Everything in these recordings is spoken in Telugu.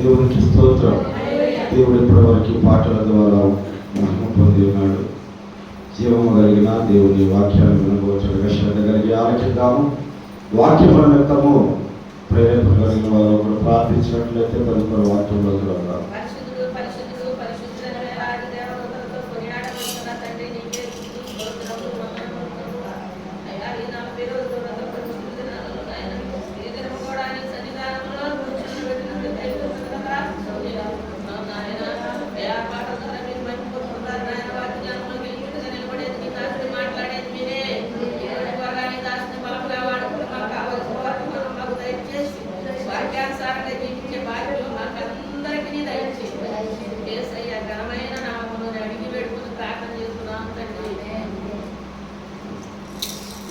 దేవునికి స్తోత్రం. దేవుడు ఇప్పటి వరకు పాటల ద్వారా మహిమ పొంది ఉన్నాడు. జీవము కలిగిన దేవుని వాక్యాన్ని వినబోచుగా శ్రద్ధ కలిగి ఆలకిద్దాము. వాక్యముల నిమిత్తము ప్రేరేపణ కలిగిన వారు ఒకరు ప్రార్థించినట్లయితే తదుపరి వాక్యంలో వెళ్దాం.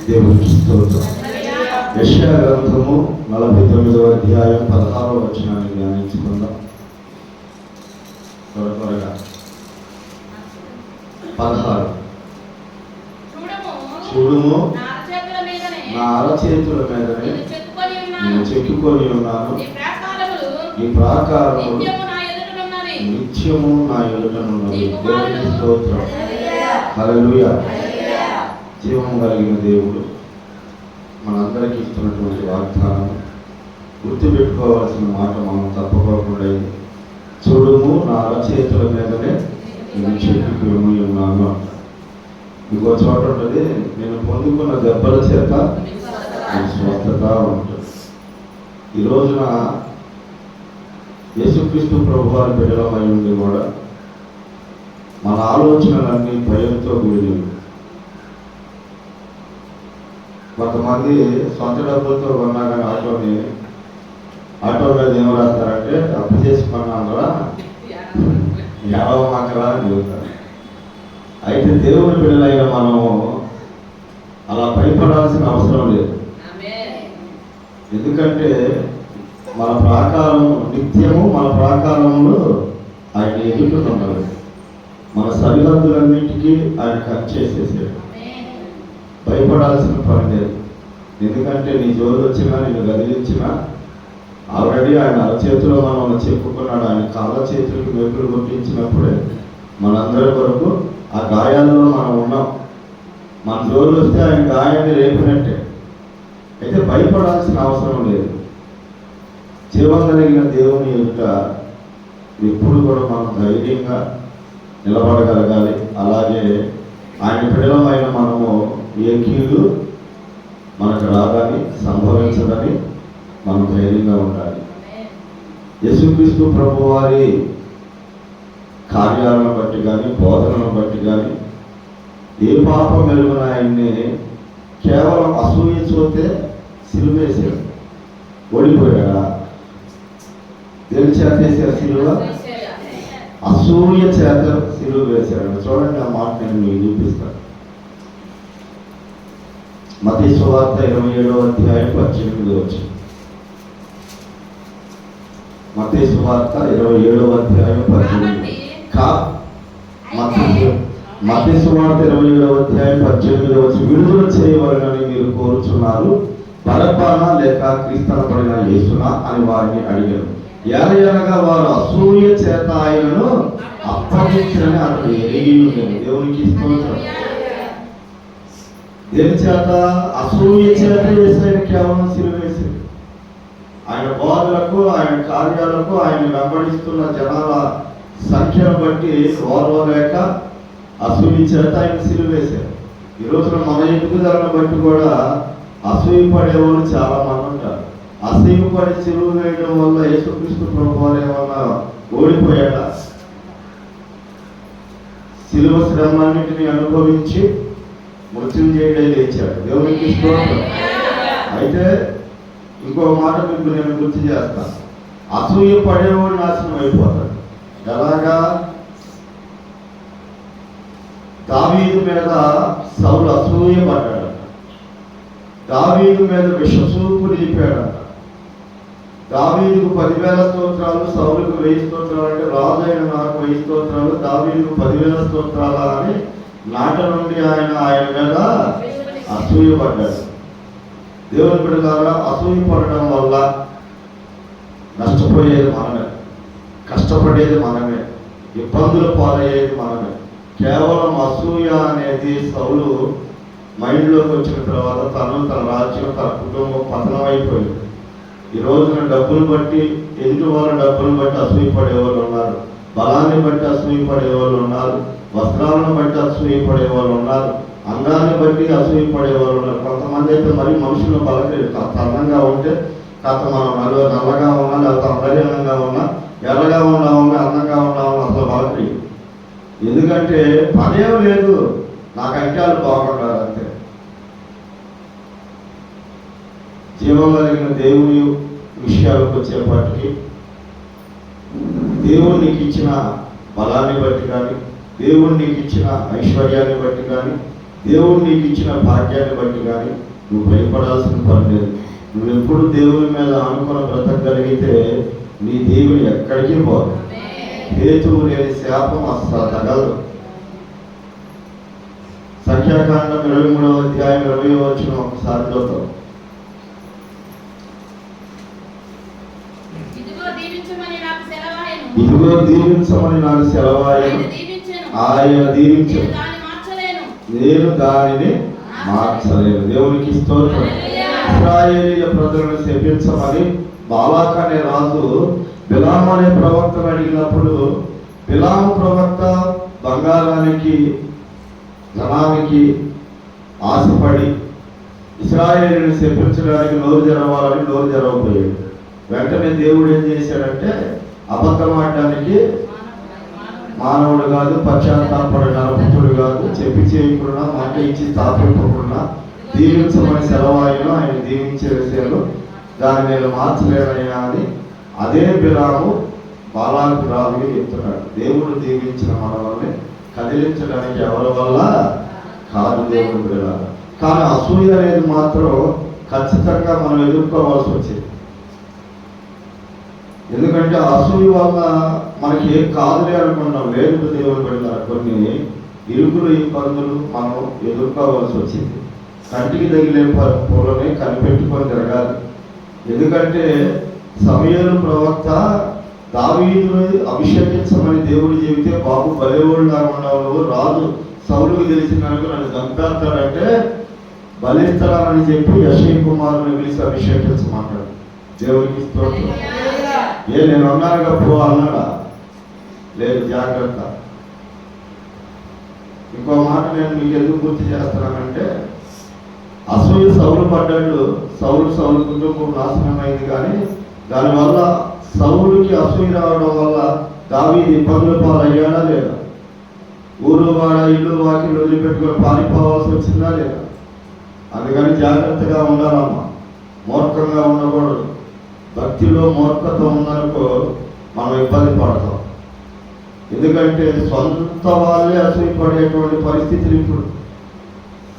దేవునికి స్తోత్రం. యెషయా గ్రంథము 49వ అధ్యాయం 16వ వచనాన్ని ధ్యానించుకుందాం. త్వరగా 16. చూడుము, నా అరచేతుల మీదనే నేను చెక్కుకొని ఉన్నాను, ఈ ప్రాకారములు నిత్యము నా ఎదుటనున్నవి. దేవునికి స్తోత్రం. హల్లెలూయా. జీవం కలిగిన దేవుడు మనందరికీ ఇస్తున్నటువంటి వాగ్దానం గుర్తుపెట్టుకోవాల్సిన మాట మనం తప్పకోకుండా, చూడుము, నా అరచేతుల మీదనే నేను చెక్కుకొని ఉన్నాను అంట. ఇంకో చోట ఉంటుంది, నేను పొందుకున్న దెబ్బల చేత నేను స్వస్థత ఉంటుంది. ఈ రోజున యేసుక్రీస్తు ప్రభువారి బిడ్డలమై ఉండి కూడా మన ఆలోచనలన్నీ భయంతో కూడినవి. కొంతమంది సొంత డబ్బులతో కొన్నా కానీ ఆటో మీద ఏం రాస్తారంటే అప్పు చేసుకున్నారా మాకలా అని చెబుతారు. అయితే దేవుని బిడ్డలైన మనము అలా భయపడాల్సిన అవసరం లేదు. ఎందుకంటే మన ప్రాకారం నిత్యము, మన ప్రాకారంలో ఆయన ఎదుగుతున్నారు. మన సరిహద్దులన్నింటికీ ఆయన కట్ చేసేసాడు. భయపడాల్సిన పని లేదు. ఎందుకంటే నీ జోలు వచ్చినా, నేను గదిలించినా ఆల్రెడీ ఆయన అరచేతిలో మనం చెప్పుకున్నాడు. ఆయన కాళ్ళ చేతులకు వెలుగులు కొట్టించినప్పుడే మనందరి వరకు ఆ గాయాల్లో మనం ఉన్నాం. మన జోలు వస్తే ఆయన గాయాన్ని రేపినట్టే. అయితే భయపడాల్సిన అవసరం లేదు. జీవం కలిగిన దేవుని యొక్క ఎప్పుడు కూడా మనం ధైర్యంగా నిలబడగలగాలి. అలాగే ఆయన బిడ్డలమైన మనము ఏ కీడు మనకు రాదని, సంభవించదని మనం ధైర్యంగా ఉండాలి. యేసుక్రీస్తు ప్రభు వారి కార్యాలను బట్టి కానీ, బోధనను బట్టి కానీ ఏ పాపం మెరుగున ఆయన్ని కేవలం అసూయ చూస్తే సిలువేశాడు. ఓడిపోయాడా? దేని చేత వేసాడు సిలువ? అసూయ చేత సిలువ వేశాడు. చూడండి, ఆ మాట నేను మీకు చూపిస్తాను. మత్తయి సువార్త 27వ అధ్యాయం 18వ వచనం. మత్తయి సువార్త 27వ అధ్యాయం 18. మత్తయి సువార్త 27వ అధ్యాయం 18వ వచనం. విడుదల చేయవలనని మీరు కోరుచున్నారు, బరబ్బనా లేక క్రీస్తునబడిన యేసునా అని వారిని అడిగారు. ఏలయనగా వారు అసూయ చేత ఆయనను అప్పగించని అతడు ఎరిగి ఉండేది. దేవునికి స్తోత్రం. దేని చేత? అసూయ చేత యేసయ్యను కేవలం సిలువేశాడు. ఆయన బోధలకు, ఆయన కార్యాలకు, ఆయన వెంబడిస్తున్న జనాల సంఖ్యను బట్టి ఓర్వలేక అసూయ చేత ఆయన సిలువేశాడు. ఈ రోజున మన ఎదుగుదలను బట్టి కూడా అసూయ పడేవాళ్ళు చాలా మంది ఉంటారు. అసూయ పడి సిలువ వేయడం వల్ల యేసుక్రీస్తు ప్రభువారు ఏమన్నా ఓడిపోయాడా? సిలువ శ్రమలన్నింటినీ అనుభవించి మృత్యుంజయుడై లేచాడు. దేవునికి స్తోత్రం. అయితే ఇంకో మాట మీకు నేను గుర్తు చేస్తాను. అసూయ పడేవాడు నాశనం అయిపోతాడు. ఎలాగా? దావీదు మీద సౌలు అసూయ పడ్డాడు. దావీదు మీద విషసూపు నిలిపాడంట. దావీదుకు 10,000 స్తోత్రాలు, సౌలుకు 1000 స్తోత్రాలు. అంటే రాజు అయిన నాకు 1000 స్తోత్రాలు, దావీదుకు 10,000 స్తోత్రాలు అని నాట నుండి ఆయన మీద అసూయ పడ్డాడు. దేవుని బిడ్డలారా, అసూయ పడడం వల్ల నష్టపోయేది మనమే. నష్టపడేది మనమే, ఇబ్బందులు పాలయ్యేది మనమే. కేవలం అసూయ అనేది సౌలు మైండ్లోకి వచ్చిన తర్వాత తన రాజ్యం, తన కుటుంబం పతనం అయిపోయింది. ఈ రోజున డబ్బులు బట్టి, ఎదుటి వాళ్ళ డబ్బులు బట్టి అసూయపడే వాళ్ళు ఉన్నారు, బలాన్ని బట్టి అసూయపడే వాళ్ళు ఉన్నారు, వస్త్రాలను బట్టి అసూయపడే వాళ్ళు ఉన్నారు, అంగాన్ని బట్టి అసూయపడే వాళ్ళు ఉన్నారు. కొంతమంది అయితే మరి మనుషులు బలలేదు, కాస్త అందంగా ఉంటే కాస్త మనం నల్లగా ఉన్నా, లేకపోతే అందరీనంగా ఉన్నా, ఎర్రగా ఉన్నామన్నా, అందంగా ఉన్నామన్నా అసలు బలలేదు. ఎందుకంటే పనేం లేదు, నాకంటే వాళ్ళు బాగుంటారు అంతే. జీవం కలిగిన దేవుని విషయాలకు వచ్చేపాటికి దేవుడు నీకు ఇచ్చిన బలాన్ని బట్టి కానీ, దేవుడు నీకు ఇచ్చిన ఐశ్వర్యాన్ని బట్టి కానీ, దేవుడు నీకు ఇచ్చిన భాగ్యాన్ని బట్టి కానీ నువ్వు భయపడాల్సిన పని లేదు. నువ్వు ఎప్పుడు దేవుని మీద ఆనుకుని బ్రతకగలిగితే నీ దేవుని ఎక్కడికి పోదు. హేతువు లేని శాపం అస్సలు తగలదు. సంఖ్యాకాండం 23వ అధ్యాయం 20వ వచనం ఒకసారి చూద్దాం. ఇదిగో దీవించమని నాకు సెలవాయను, ఆయన దీవించను, నేను దానిని మార్చలేను. దేవునికి స్తోత్రం. ఇశ్రాయేలీయ ప్రజలను శపించమని బాలాక్ అనే రాజు బిలాము అనే ప్రవక్తను అడిగినప్పుడు, బిలాము ప్రవక్త బంగారానికి, ధనానికి ఆశపడి ఇశ్రాయేలీని శపించడానికి నోరు తెరవాలని నోరు తెరవబోయాడు. వెంటనే దేవుడు ఏం చేశాడంటే, అబద్ధం ఆడడానికి మానవుడు కాదు, పశ్చాత్తాపడి నరపుతుడు కాదు, చెప్పి చేయకుండా, మాట ఇచ్చి స్థాపించకుండా దీవించమని సెలవాయిను, ఆయన దీవించే విషయాలు దాన్ని నేను మార్చలేనయ్యా అని అదే బిలాము బాలాకు రాజుగా చెప్తున్నాడు. దేవుడు దీవించిన మన వల్లే కదిలించడానికి ఎవరి వల్ల కాదు, దేవుడు బిలాలు. కానీ అసూయ అనేది మాత్రం ఖచ్చితంగా మనం ఎదుర్కోవాల్సి వచ్చింది. ఎందుకంటే అసూయ వల్ల మనకి ఏం కాదులే అనుకున్నాం. లేదు దేవుడు పెడతారు, కొన్ని ఇరుకులు, ఇబ్బందులు మనం ఎదుర్కోవాల్సి వచ్చింది. కంటికి తగిలే పూలని కనిపెట్టుకొని తిరగాలి. ఎందుకంటే సమూయేలు ప్రవక్త దావీదును అభిషేకించమని దేవుడు చెబితే, బాబు బలివాడులా ఉన్నావు, రాజు సౌలుకు తెలిసినకు నన్ను చంపేస్తాడంటే బలిస్తానని చెప్పి యెషయా కుమారుని పిలిచి అభిషేకించమంటాడు. దేవుడికి స్తోత్రం. నేను అన్నానుగా పో అన్నాడా? లేదు, జాగ్రత్త. ఇంకో మాట నేను మీకు ఎందుకు గుర్తు చేస్తున్నానంటే, అసూయ సౌలు పడ్డాడు, సౌలు కుటుంబం నాశనమైంది. కానీ దానివల్ల సౌలుకి అసూయ రావడం వల్ల దావీదు ఇబ్బందుల పాలయ్యాడా లేదా? ఊరు వాడ ఇల్లు వాకిలు వదిలిపెట్టుకొని పారిపోవాల్సి వచ్చిందా లేదా? అందుకని జాగ్రత్తగా ఉండాలమ్మా, మూర్ఖంగా ఉండకూడదు. భక్తిలో మూర్ఖత ఉందనుకో మనం ఇబ్బంది పడతాం. ఎందుకంటే సొంత వాళ్ళే అసూయపడేటువంటి పరిస్థితులు ఇప్పుడు.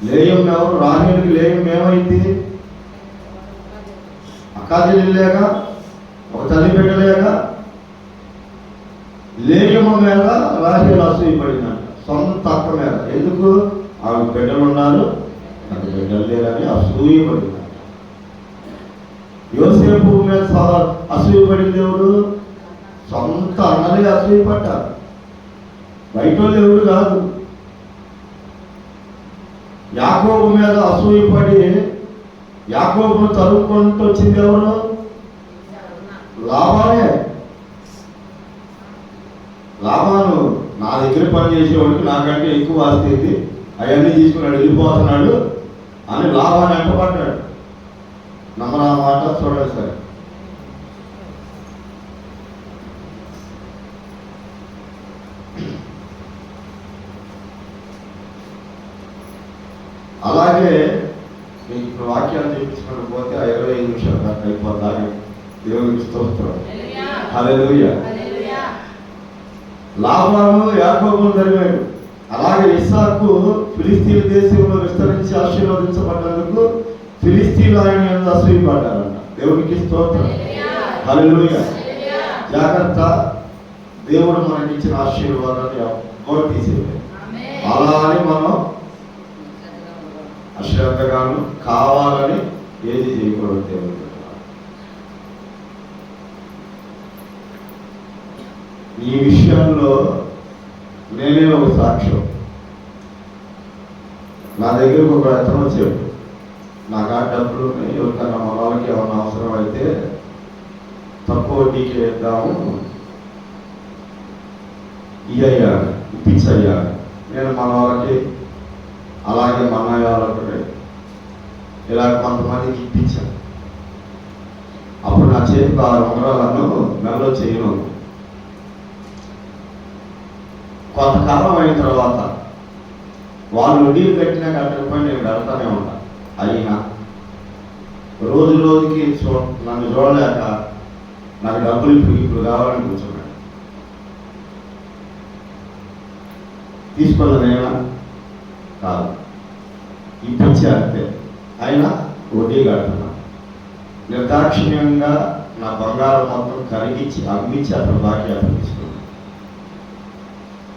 లేయం ఎవరు? రాహేలుకి లేయం ఏమైంది? అక్కాచెల్లెలేక, ఒక తల్లి బిడ్డలేక. లేయమ్మ మీద రాహేలు అసూయపడిందంట, సొంత అక్క మీద. ఎందుకు? ఆమె బిడ్డలు ఉన్నారు, నాకు బిడ్డలు లేరని అసూయపడింది. యోసేపు మీద అసూయపడింది ఎవరు? సొంత అన్నలే అసూయపడ్డారు, బయట వాళ్ళు ఎవరు కాదు. యాకోబు మీద అసూయపడి యాకోబును తరుముకుంటూ వచ్చింది ఎవరు? లాబానే. లాబాను నా దగ్గర పని చేసేవాడికి నాకంటే ఎక్కువ ఆస్తి, అవన్నీ తీసుకున్నాడు, వెళ్ళిపోతున్నాడు అని లాబాన్ని వెంటపడ్డాడు. నమ్మరా మాట? చూడండి సరే. అలాగే మీకు ఇప్పుడు వాక్యాలు చూపించుకుంటూ పోతే 25 నిమిషాలు దాకా అయిపోతాయి. దేవునికి స్తోత్రం. హల్లెలూయా. లాబాను యాకోబును తరిమాడు. అలాగే ఇస్సాకు ఫిలిస్తీన్ దేశంలో విస్తరించి ఆశీర్వదించబడ్డందుకు ఫిలిస్తీన్లు ఆయన మీద అసూయపడ్డారంట. దేవునికి స్తోత్రం. హల్లెలూయా. జాగ్రత్త, దేవుడు మనకి ఇచ్చిన ఆశీర్వాదాన్ని గోడ తీసేయాలి. అలా అని మనం అశ్రద్ధగాను కావాలని ఏది చేయకూడదు. దేవుడు ఈ విషయంలో నేనే ఒక సాక్ష్యం. నా దగ్గరకు ఒక అతను వచ్చాడు, నాకు ఆ డబ్బులు ఎవరికన్నా మన వాళ్ళకి ఏమన్నా అవసరం అయితే తక్కువ వడ్డీకి వేద్దాము, ఇయ్యా ఇప్పించయ్యా. నేను మన వాళ్ళకి అలాగే మన వాళ్ళకి ఇలా కొంతమందికి ఇప్పించాను. అప్పుడు నా చేతికి 6 ఉంగరాలను మెల్లో చేయను. కొంతకాలం అయిన తర్వాత వాళ్ళు వడ్డీలు కట్టినా కట్టకపోయి నేను కడతానే ఉంటాను. అయినా రోజు రోజుకి నన్ను చూడలేక నాకు డబ్బులు ఇప్పుడు కావాలని కూర్చున్నాడు. తీసుకున్నదేనా కాదు, ఇప్పించే అంతే. అయినా వడ్డీ కడుతున్నా. నిర్దాక్షిణ్యంగా నా బంగారం మొత్తం కరిగించి అమ్మించి అతను బాకీ అతను తీసుకున్నాను.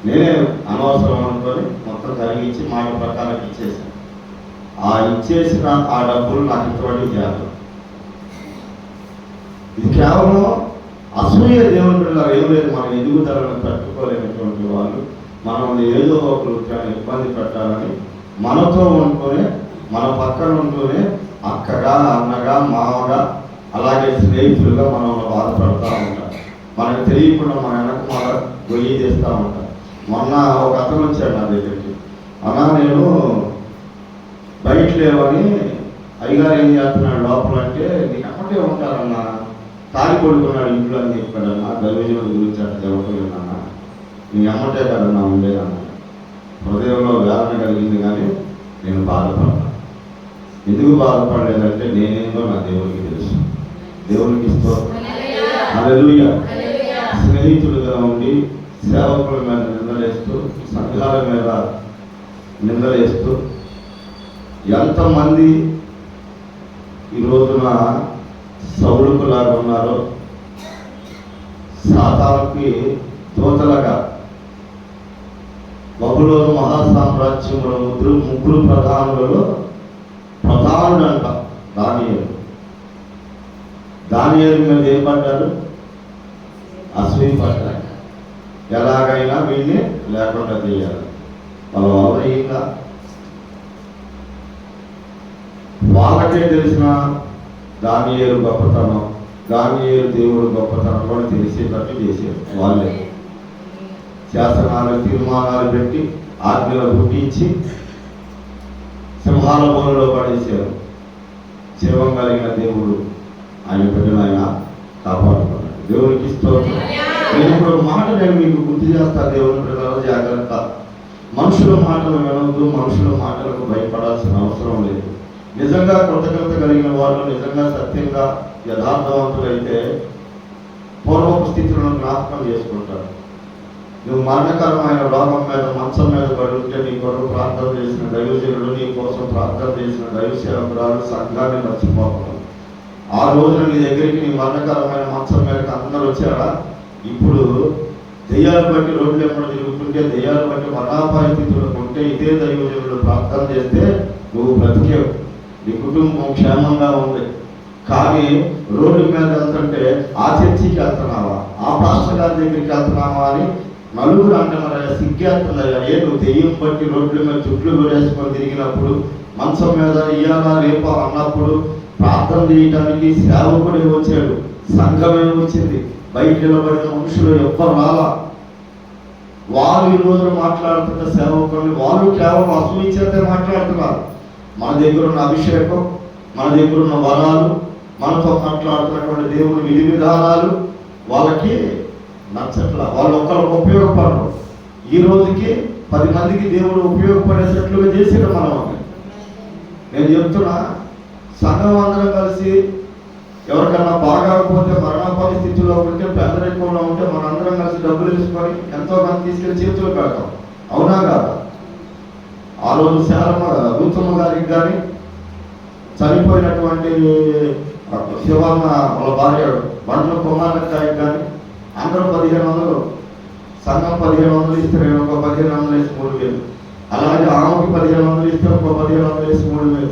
నేనే అనవసరం అనుకొని మొత్తం కరిగించి మాట ప్రకారం ఇచ్చేసాను. ఆ ఇచ్చేసిన ఆ డబ్బులు నాకు ఇంతవరకు చేయాలి. ఇది కేవలం అసూయ దేవుని పిల్లలు ఏం లేదు. మన ఎదుగుదలను తట్టుకోలేనటువంటి వాళ్ళు మనం ఏదో ఒక ఇబ్బంది పెట్టాలని మనతో ఉంటూనే, మన పక్కన ఉంటూనే అక్కగా, అన్నగా, మామగా, అలాగే స్నేహితులుగా మనం బాధపడుతూ ఉంటాం. మనకు తెలియకుండా మన వెనక మన గొయ్యి చేస్తూ ఉంటాం. మొన్న ఒక అతను వచ్చాడు నా దగ్గరికి, అన్నా నేను బయట లేవని అయ్యగారు ఏం చేస్తున్నాడు లోపల అంటే, నీకు అమ్మటే ఉంటారన్నా, తాగి పడుకున్నాడు ఇంట్లో అని చెప్పాడన్నా. దైవజనుల గురించి అట్లా చెప్పలేదన్నా, నీ అమ్మటే కదన్నా ఉండేదన్నా. హృదయంలో వేదన కలిగింది కానీ నేను బాధపడ్డా. ఎందుకు బాధపడలేదంటే నేనేందో నా దేవునికి తెలుసు. దేవునికి హల్లెలూయా. స్నేహితులుగా ఉండి సేవకుల మీద నిందలేస్తూ, సంఘాల మీద నిందలేస్తూ ఎంతమంది ఈ రోజున సౌలుకు లాగా ఉన్నారో, సాతానుకి దూతలుగా బబులోను మహాసామ్రాజ్యంలో ముగ్గురు ప్రధానులలో ప్రధానుడంట దానియేలు. దానియేలు మీద ఏం పడ్డాడు? అసూయ పడ్డాడు. ఎలాగైనా వీడిని లేకుండా చేయాలి. వాళ్ళ వాళ్ళకే తెలిసిన దానియేలు గొప్పతనం, దానియేలు దేవుడు గొప్పతనం కూడా తెలిసేటట్టు చేశారు. వాళ్ళే శాసనాలు, తీర్మానాలు పెట్టి ఆజ్ఞలు పుట్టించి సింహాల బోనులో పడేశారు. జీవం కలిగిన దేవుడు ఆయన బిడ్డను ఆయన కాపాడుకున్నాడు. దేవునికి స్తోత్రం. నేను ఇప్పుడు మాట నేను మీకు గుర్తు చేస్తా. దేవుని బిడ్డల జాగ్రత్త. మనుషుల మాటలు వినవద్దు, మనుషుల మాటలకు భయపడాల్సిన అవసరం లేదు. నిజంగా కృతజ్ఞత కలిగిన వాళ్ళు, నిజంగా సత్యంగా యథార్థవంతులైతే పూర్వపు స్థితులను జ్ఞాపకం చేసుకుంటారు. నువ్వు మరణకరమైన రోగం మీద మంచం మీద పడి ఉంటే నీ కొరకు ప్రార్థన చేసిన దైవజనుడు, నీ కోసం ప్రార్థన చేసిన దైవ సేవకురాలు సంఘాన్ని మర్చిపోతున్నావు. ఆ రోజున నీ దగ్గరికి నీ మరణకరమైన మంచం మీదకి అందరూ వచ్చారా? ఇప్పుడు దెయ్యాలు బట్టి రోడ్లు ఎప్పుడు తిరుగుతుంటే, దెయ్యాలు బట్టి మరణాపాయ స్థితులు ఉంటే ఇదే దైవజనుడు ప్రార్థన చేస్తే నువ్వు బ్రతికేవు, నీ కుటుంబం క్షేమంగా ఉంది. కానీ రోడ్డు మీద వెళ్తుంటే ఆ చర్చికి వెళ్తున్నావా, ఆ పాస్టర్ గారి దగ్గరికి వెళ్తున్నావా అని నలుగురు అంటున్నారా? సిగ్గేస్తున్నాయా? నువ్వు దెయ్యం బట్టి రోడ్ల మీద చుట్లు వేసుకొని తిరిగినప్పుడు, మంచం మీద ఇయ్యాలా రేపా అన్నప్పుడు ప్రార్థన చేయడానికి సేవకుడే వచ్చాడు, సంఘమే వచ్చింది. బయట నిలబడిన మనుషులు ఎవ్వరు రాలా. వారు ఈ రోజున మాట్లాడుతున్న సేవకుల్ని వాళ్ళు కేవలం అసూయ చేతే మాట్లాడుతున్నారు. మన దగ్గర ఉన్న అభిషేకం, మన దగ్గర ఉన్న వరాలు, మనతో మాట్లాడుతున్నటువంటి దేవుని విధి విధానాలు వాళ్ళకి నచ్చట్లా. వాళ్ళు ఒక్కరికి ఉపయోగపడరు. ఈ రోజుకి 10 మందికి దేవుడు ఉపయోగపడేటట్లుగా చేసాడు మనం. నేను చెప్తున్నా, సంఘం అందరం కలిసి ఎవరికన్నా బాగాకపోతే, మరణ పరిస్థితుల్లో ఉంటే, పేదరికంలో ఉంటే మనందరం కలిసి డబ్బులు తీసుకొని ఎంతో మంది తీసుకెళ్ళి చేతులు పెడతాం. అవునా కాదా? ఆ రోజు శారమ్మ రూతమ్మ గారికి కానీ, చనిపోయినటువంటి శివమ్మ వాళ్ళ భార్య బండ్ల కుమారకాయకి కానీ అందరూ 1500, సంఘం 1500 ఇస్తే నేను ఒక 1500 వేసి 3000, అలాగే ఆమెకి 1500 ఇస్తే ఒక 1500 వేసి 3000.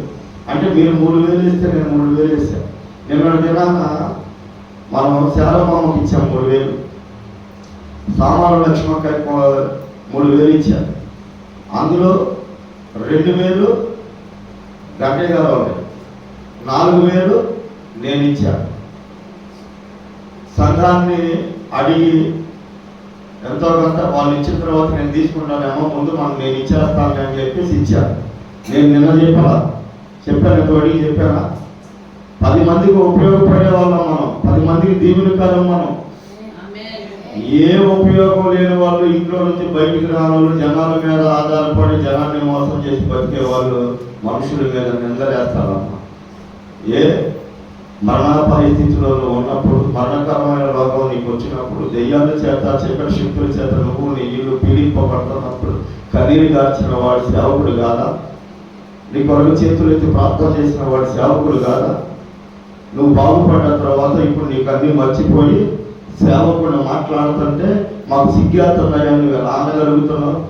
అంటే మీరు 3000 ఇస్తే నేను 3000 వేసాను. నిన్న దినాన మనం శారమ్మకి ఇచ్చాం 3000. సామాన్ల లక్ష్మణకాయ 3,000 ఇచ్చారు. అందులో 2,000 గంటయ్య గారు వాళ్ళు, 4,000 నేను ఇచ్చాను. సంఘాన్ని అడిగి ఎంతో కొంత వాళ్ళు ఇచ్చిన తర్వాత నేను తీసుకుంటానేమో, ముందు నేను ఇచ్చేస్తాను అని చెప్పేసి ఇచ్చాను. నేను నిన్న చెప్పాను అడిగి చెప్పానా? 10 మందికి ఉపయోగపడే వాళ్ళం మనం, 10 మందికి దీవెనకాలం మనం. ఏ ఉపయోగం లేని వాళ్ళు, ఇంట్లో నుంచి బయటికి రాని వాళ్ళు, జనాల మీద ఆధారపడి జనాన్ని మోసం చేసి బతికే వాళ్ళు మనుషుల మీద నిందలేస్తారమ్మా. ఏ మరణాపాయ స్థితిలో ఉన్నప్పుడు, మరణకరమైన రోగం నీకు వచ్చినప్పుడు, దెయ్యాల చేత చీకటి శక్తుల చేత నువ్వు నీ ఇల్లు పీడింపబడుతున్నప్పుడు కన్నీరు గార్చిన వాడు సేవకుడు కాదా? నీ కొరకు చేతులు ఎత్తి ప్రార్థన చేసిన వాడు సేవకుడు కాదా? నువ్వు బాగుపడ్డ తర్వాత ఇప్పుడు నీకు అన్నీ మర్చిపోయి సేవకుడు మాట్లాడుతుంటే మాకు సిగ్గాతున్నాయా? నువ్వు ఎలా అనగలుగుతున్నావు?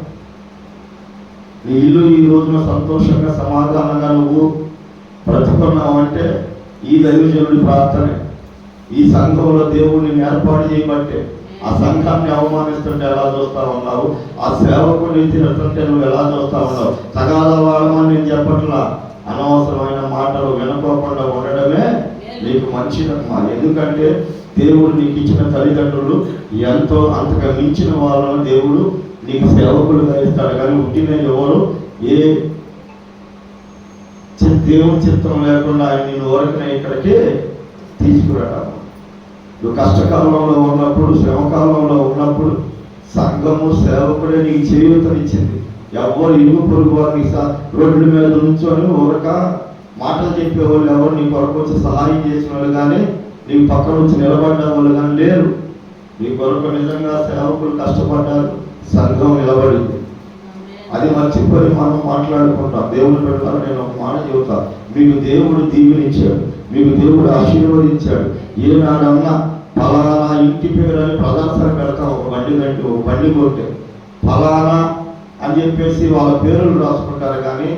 నీ ఇల్లు ఈ రోజున సంతోషంగా సమాధానంగా నువ్వు బ్రతుకున్నావు అంటే ఈ దైవజనుడి ప్రార్థనే. ఈ సంఘంలో దేవుడిని ఏర్పాటు చేయబట్టే. ఆ సంఘాన్ని అవమానిస్తుంటే ఎలా చూస్తా ఉన్నావు? ఆ సేవకుడిని తిరుగుతుంటే నువ్వు ఎలా చూస్తా ఉన్నావు? తగాదా వాడమని నేను చెప్పట్లా. అనవసరమైన మాటలు వినుకోకుండా ఉండడమే నీకు మంచిదమ్మా. ఎందుకంటే దేవుడు నీకు ఇచ్చిన తల్లిదండ్రులు ఎంతో అంతగా మించిన వాళ్ళను దేవుడు నీకు సేవకులుగా ఇస్తాడు. కానీ పుట్టిన ఎవరు ఏ దేవుని చిత్తం లేకుండా ఆయన నేను వరకునే ఇక్కడికి తీసుకురావడం. నువ్వు కష్టకాలంలో ఉన్నప్పుడు, శ్రమకాలంలో ఉన్నప్పుడు సంఘము సేవకుడే నీకు చేయూతనిచ్చింది. ఎవరు ఇరుగు పొరుగు వారిని రోడ్ల మీద నుంచొని ఊరక మాటలు చెప్పేవాళ్ళు ఎవరు నీ కొరకు వచ్చి సహాయం చేసిన వాళ్ళు కానీ, నీకు పక్కన వచ్చి నిలబడ్డ వాళ్ళు కానీ లేరు. నీ కొరకు నిజంగా సేవకులు కష్టపడ్డారు, సంఘం నిలబడింది. అది మర్చిపోయి మనం మాట్లాడుకుంటాం. దేవుని పెట్టాలి. నేను ఒక మాట చెబుతా, మీకు దేవుడు దీవెనిచ్చాడు, మీకు దేవుడు ఆశీర్వదించాడు. ఏనాడన్నా ఫలానా ఇంటి పేరు అని ప్రదర్శన పెడతాం. ఒక బండి కొట్టే ఫలానా అని చెప్పేసి వాళ్ళ పేర్లు రాసుకుంటారు. కానీ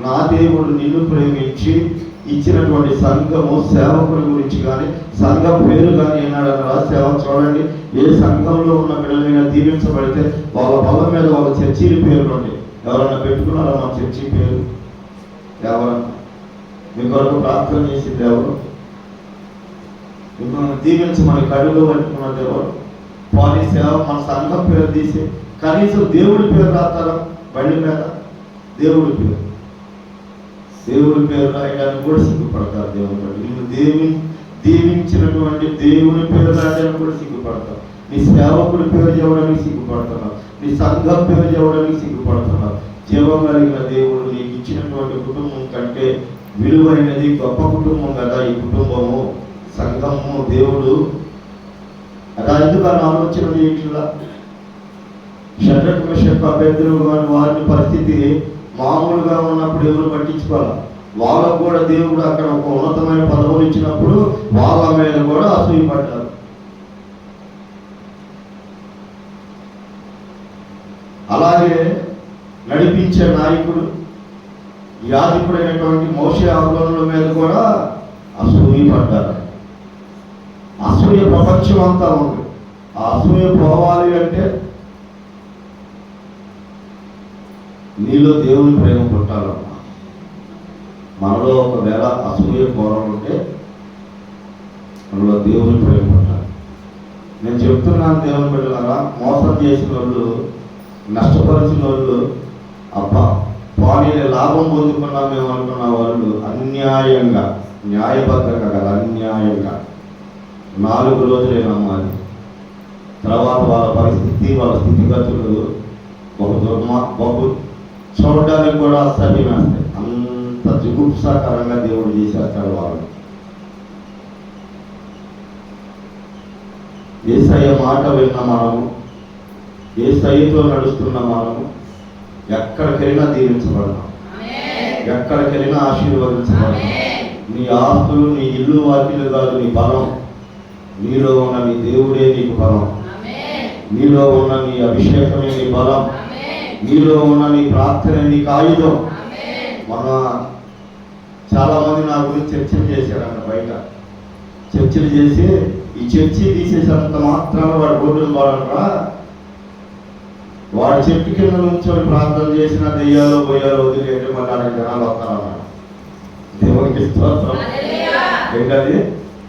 నా దేవుడు నిన్ను ప్రేమించి ఇచ్చినటువంటి సంఘము సేవకుల గురించి కానీ, సంఘం పేరు కానీ ఏనాడన్నా రాసేవా? చూడండి, ఏ సంఘంలో ఉన్న బిడ్డలైనా దీవించబడితే వాళ్ళ బలం మీద వాళ్ళ చర్చీల పేర్లు ఉంటాయి. ఎవరన్నా పెట్టుకున్నారా మా చర్చి పేరు? ఎవరన్నా మీ కొరకు ప్రార్థన చేసింది ఎవరు? మిమ్మల్ని దీవించమని కడుగులో పట్టుకున్నది ఎవరు? వారి సేవ మన సంఘం పేరు తీసి కనీసం దేవుడి పేరు రాస్తారా బండి మీద? దేవుడి పేరు రాయడానికి కూడా సిగ్గుపడతారు. దేవుని బట్టి నిన్ను దీవించినటువంటి దేవుని పేరు రాయడానికి కూడా సిగ్గుపడతారు. నీ సేవకుడి పేరు చెప్పడానికి సిగ్గుపడుతున్నావు, నీ సంఘం పేరు చెప్పడానికి సిగ్గుపడుతున్నావు. జీవం కలిగిన దేవుడు నీకు ఇచ్చినటువంటి కుటుంబం కంటే విలువైనది గొప్ప కుటుంబం కదా ఈ కుటుంబము, సంఘము. దేవుడు అలా ఎందుకని ఆలోచన చేయట్లా? షడ్రక్ మెషక్ అబేద్నెగో వారి పరిస్థితి మామూలుగా ఉన్నప్పుడు ఎవరు పట్టించుకోవాలి. వాళ్ళకు కూడా దేవుడు అక్కడ ఒక ఉన్నతమైన పదవులు ఇచ్చినప్పుడు వాళ్ళ మీద కూడా అసూయపడ్డారు. అలాగే నడిపించే నాయకుడు యాజకుడైనటువంటి మోషే అహరోనుల మీద కూడా అసూయపడ్డారు. అసూయ ప్రపంచం అంతా ఉంది. ఆ అసూయ పోవాలి అంటే నీలో దేవుని ప్రేమ పుట్టాలమ్మా. మనలో ఒకవేళ అసూయ కోరం ఉంటే మనలో దేవుని ప్రేమ పుట్టాలి. నేను చెప్తున్నాను దేవుని బిడ్డలారా, మోసం చేసిన వాళ్ళు, నష్టపరిచిన వాళ్ళు, అబ్బా పోనీ లాభం పొందుకున్నాం మేము అనుకున్న వాళ్ళు అన్యాయంగా, న్యాయబద్ధంగా కదా, అన్యాయంగా 4 రోజులే నమ్మాలి. తర్వాత వాళ్ళ పరిస్థితి, వాళ్ళ స్థితిగతులు బహు చూడడానికి కూడా అసహ్యమేస్తాయి. అంత జుగుప్సాకరంగా దేవుడు చేసేస్తాడు వాళ్ళు. యేసయ్య మాట విన్న మనము, యేసయ్యతో నడుస్తున్న మనము ఎక్కడికెళ్ళినా దీవించబడతాం, ఎక్కడికెళ్ళినా ఆశీర్వదించబడతాం. నీ ఆస్తులు, నీ ఇల్లు వాకిలు కాదు నీ బలం. నీలో ఉన్న నీ దేవుడే నీకు బలం. నీలో ఉన్న నీ అభిషేకమే నీ బలం. నీలో ఉన్న నీ ప్రార్థన నీకు ఆయుధం. మన చాలా మంది నా గురించి చర్చలు చేశారంట బయట. చర్చలు చేసి ఈ చర్చి తీసేసినంత మాత్రాన వాడు రోడ్డును వాడరా, వాడు చెట్టు కింద నుంచొని ప్రార్థన చేసిన దెయ్యాలో పోయాలో వదిలేంటి మళ్ళీ అక్కడ జనాలు వస్తారన్నాడు. దేవునికి స్తోత్రం. ఏంటది?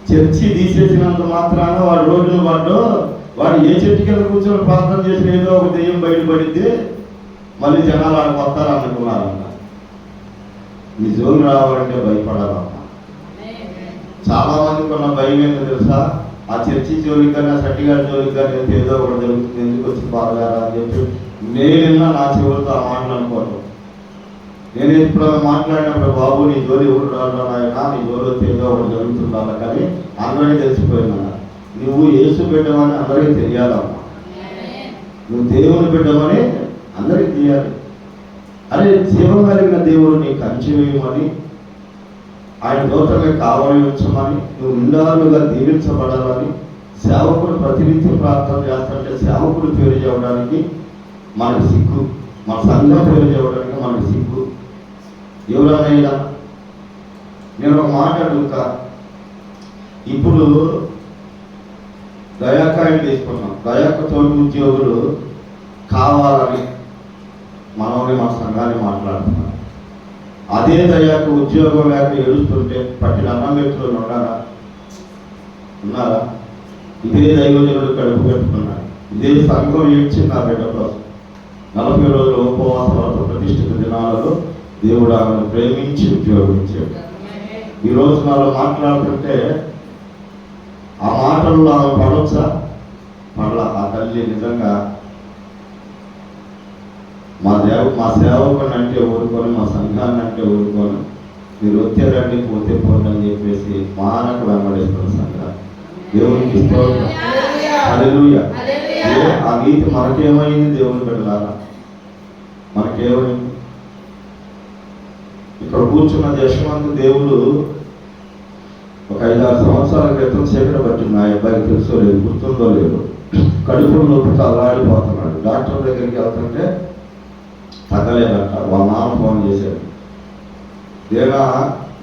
చర్చి తీసేసినంత మాత్రాన వాడు రోడ్డును వాడు ఏ చెట్టు కింద కూర్చొని ప్రార్థన చేసిన ఏదో ఒక దెయ్యం బయటపడిద్ది మళ్ళీ జనాలు ఆడికి వస్తారు అనుకున్నారన్న. ఈ జోలు రావాలంటే భయపడాలన్న. చాలా మందికి ఉన్న భయం ఏంటో తెలుసా? ఆ చర్చి జోలికి కానీ ఆ సట్టిగారి జోలికి కానీ ఏదో ఒకటి జరుగుతుంది, ఎందుకు వచ్చి బాధగారా అని చెప్పి నేనన్నా నా చెవులతో ఆ మాటలు అనుకోను. నేను ఇప్పుడు మాట్లాడినప్పుడు బాబు నీ జోలి ఎవరు రాయనా, నీ జోలి వచ్చి ఏదో ఒకటి జరుగుతుందా కానీ అందరికీ తెలిసిపోయినా నువ్వు యేసు బిడ్డమని అందరికీ తెలియాలమ్మా. నువ్వు దేవుని బిడ్డమని అందరికీ తెలియాలి. అరే జీవం కలిగిన దేవుడు నీకు కంచె వేయమని, ఆయన దూతమే కావలి ఉంచమని, నువ్వు నిండాలుగా దీవించబడాలని సేవకుడు ప్రతినిత్యం ప్రార్థన చేస్తుంటే సేవకుడు పేరు చేయడానికి మనకు సిగ్గు, మన సంఘం పేరు చేయడానికి మనకు సిగ్గు. ఎవరైనా నేను ఒక మాట అడుగుతా. ఇప్పుడు దయాకాయలు తీసుకున్నాం, దయాక తోటి ఉద్యోగులు కావాలని మనల్ని మన సంఘాన్ని మాట్లాడుతున్నారు. అదే దయాకు ఉద్యోగం లేక ఏడుస్తుంటే పట్టిన అన్నం వ్యక్తులు ఉన్నారా? ఇదే దైవజనుడు కడుపు పెట్టుకున్నాడు. ఇదే సంఘం ఏడ్చింది నా బిడ్డ కోసం. 40 రోజుల ఉపవాస వ్రత ప్రతిష్ఠిత దినాలలో దేవుడు ఆమెను ప్రేమించి ఉద్యోగం ఇచ్చాడు. ఈరోజు నాలో మాట్లాడుతుంటే ఆ మాటల్లో ఆమె పడవచ్చా? పడల. ఆ తల్లి నిజంగా మా సేవకుని అంటే ఊరుకొని, మా సంఘాన్ని అంటే ఊరుకొని, మీరు వచ్చారండి పోతే పోండి అని చెప్పేసి మానకు వెంబడిస్తున్న సంఘాన్ని దేవునికి స్తోత్రం. హల్లెలూయా. ఆ నీతి మనకేమైంది? దేవుని బిడ్డలారా మనకేమైంది? ఇక్కడ కూర్చున్న దేశమందు దేవుడు ఒక 5-6 సంవత్సరాల క్రితం చీకటి పట్టింది. ఆ అబ్బాయికి తెలుసో లేదు, గుర్తుందో లేదు, కడుపులో నొప్పితో అల్లాడిపోతున్నాడు. డాక్టర్ దగ్గరికి వెళ్తుంటే తగ్గలేదంట. వాళ్ళ నాన్న ఫోన్ చేశాడు, దేనా